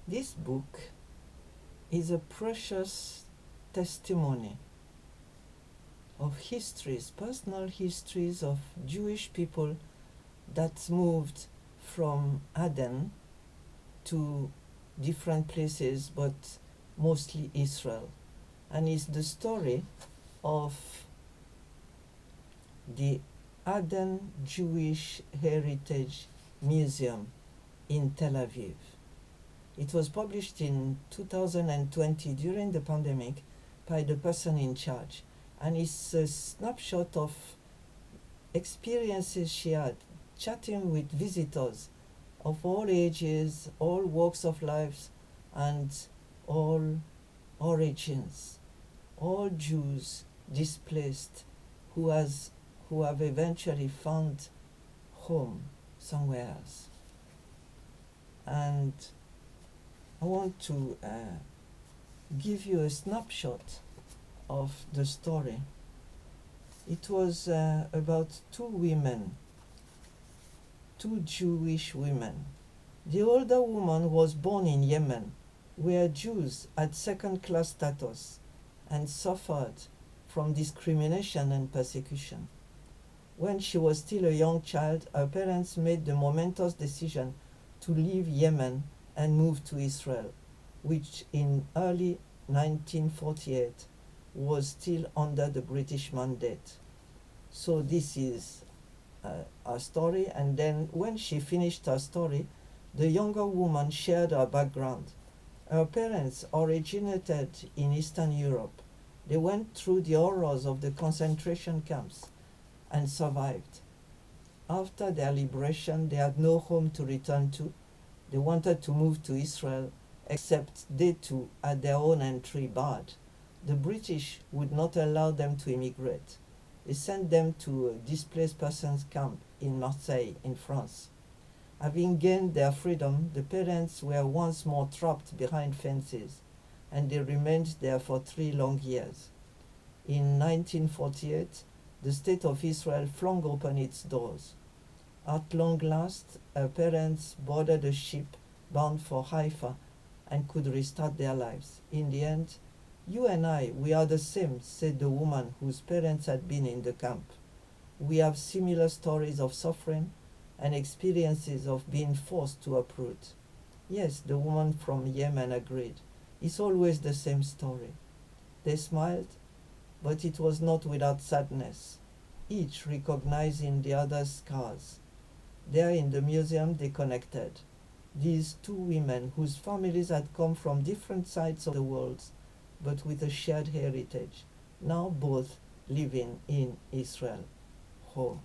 This book is a precious testimony of histories, personal histories of Jewish people that moved from Aden to different places, but mostly Israel. And it's the story of the Aden Jewish Heritage Museum in Tel Aviv. It was published in 2020 during the pandemic by the person in charge, and it's a snapshot of experiences she had chatting with visitors of all ages, all walks of life, and all origins, all Jews displaced who have eventually found home somewhere else. And I want to give you a snapshot of the story. It was about two women, two Jewish women. The older woman was born in Yemen, where Jews had second-class status and suffered from discrimination and persecution. When she was still a young child, her parents made the momentous decision to leave Yemen and move to Israel, which in early 1948 was still under the British mandate. So this is her story, and then when she finished her story, the younger woman shared her background. Her parents originated in Eastern Europe. They went through the horrors of the concentration camps and survived. After their liberation, they had no home to return to. They wanted to move to Israel, except they too had their own entry barred. The British would not allow them to immigrate. They sent them to a displaced persons camp in Marseille, in France. Having gained their freedom, the parents were once more trapped behind fences, and they remained there for 3 long years. In 1948, the State of Israel flung open its doors. At long last, her parents boarded a ship bound for Haifa and could restart their lives. In the end, "You and I, we are the same," said the woman whose parents had been in the camp. "We have similar stories of suffering and experiences of being forced to uproot." Yes, the woman from Yemen agreed. It's always the same story. They smiled, but it was not without sadness, each recognizing the other's scars. There in the museum they connected. These two women whose families had come from different sides of the world, but with a shared heritage, now both living in Israel, home.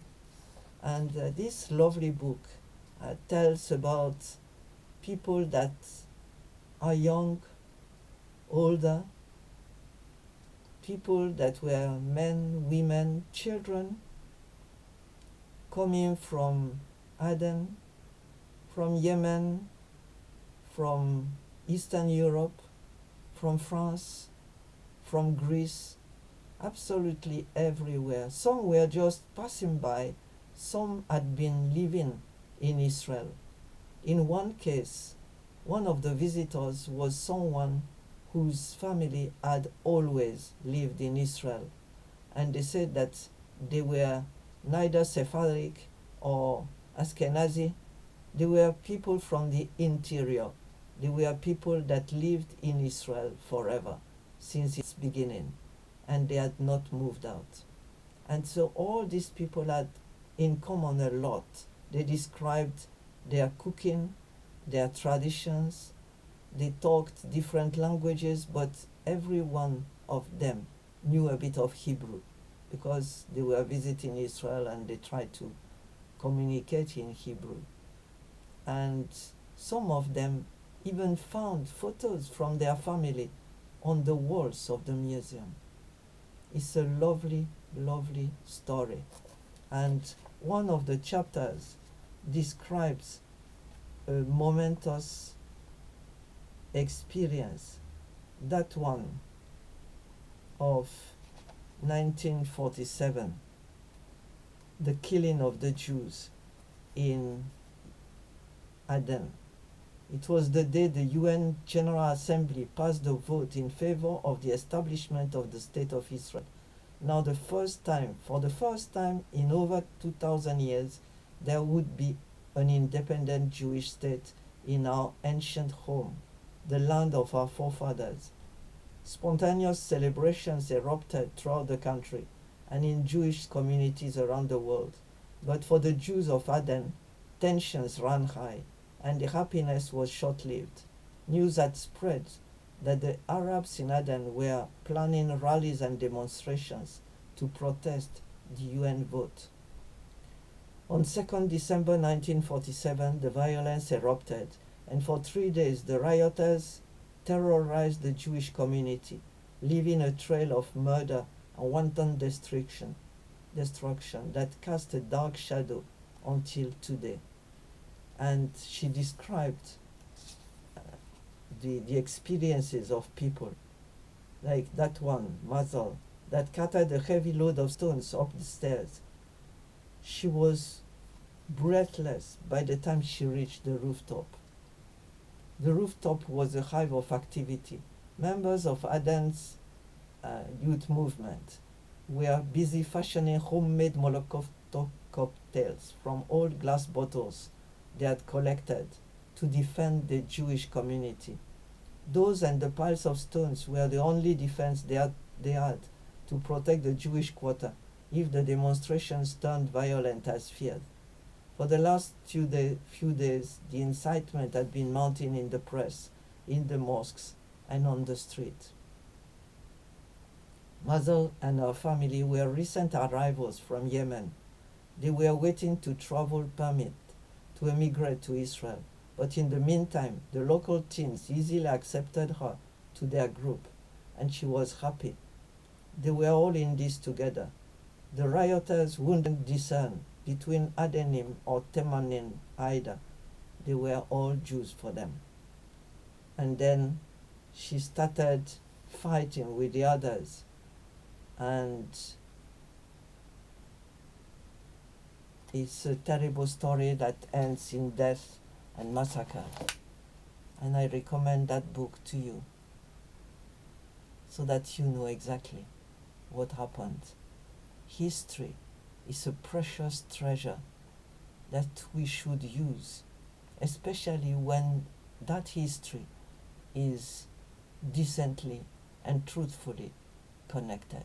And this lovely book tells about people that are young, older, people that were men, women, children, coming from Aden, from Yemen, from Eastern Europe, from France, from Greece, absolutely everywhere. Some were just passing by, some had been living in Israel. In one case, one of the visitors was someone whose family had always lived in Israel, and they said that they were neither Sephardic or Ashkenazi. They were people from the interior. They were people that lived in Israel forever, since its beginning, and they had not moved out. And so all these people had in common a lot. They described their cooking, their traditions, they talked different languages, but every one of them knew a bit of Hebrew because they were visiting Israel and they tried to communicate in Hebrew. And some of them even found photos from their family on the walls of the museum. It's a lovely, lovely story. And one of the chapters describes a momentous experience, that one of 1947, the killing of the Jews in Aden, It was the day the UN General Assembly passed a vote in favor of the establishment of the State of Israel. Now for the first time in over 2,000 years, there would be an independent Jewish state in our ancient home, the land of our forefathers. Spontaneous celebrations erupted throughout the country and in Jewish communities around the world. But for the Jews of Aden, tensions ran high and the happiness was short-lived. News had spread that the Arabs in Aden were planning rallies and demonstrations to protest the UN vote. On 2nd December 1947, the violence erupted, and for 3 days the rioters terrorized the Jewish community, leaving a trail of murder and wanton destruction that cast a dark shadow until today. And she described the experiences of people, like that one, Mazel, that carried a heavy load of stones up the stairs. She was breathless by the time she reached the rooftop. The rooftop was a hive of activity. Members of Aden's youth movement were busy fashioning homemade Molotov cocktails from old glass bottles they had collected to defend the Jewish community. Those and the piles of stones were the only defense they had to protect the Jewish quarter if the demonstrations turned violent as feared. For the last few days, the incitement had been mounting in the press, in the mosques, and on the street. Mazel and her family were recent arrivals from Yemen. They were waiting to travel permit to emigrate to Israel, but in the meantime, the local teens easily accepted her to their group, and she was happy. They were all in this together. The rioters wouldn't discern between Adenim or Temanim either. They were all Jews for them. And then she started fighting with the others, and it's a terrible story that ends in death and massacre. And I recommend that book to you so that you know exactly what happened. History is a precious treasure that we should use, especially when that history is decently and truthfully connected.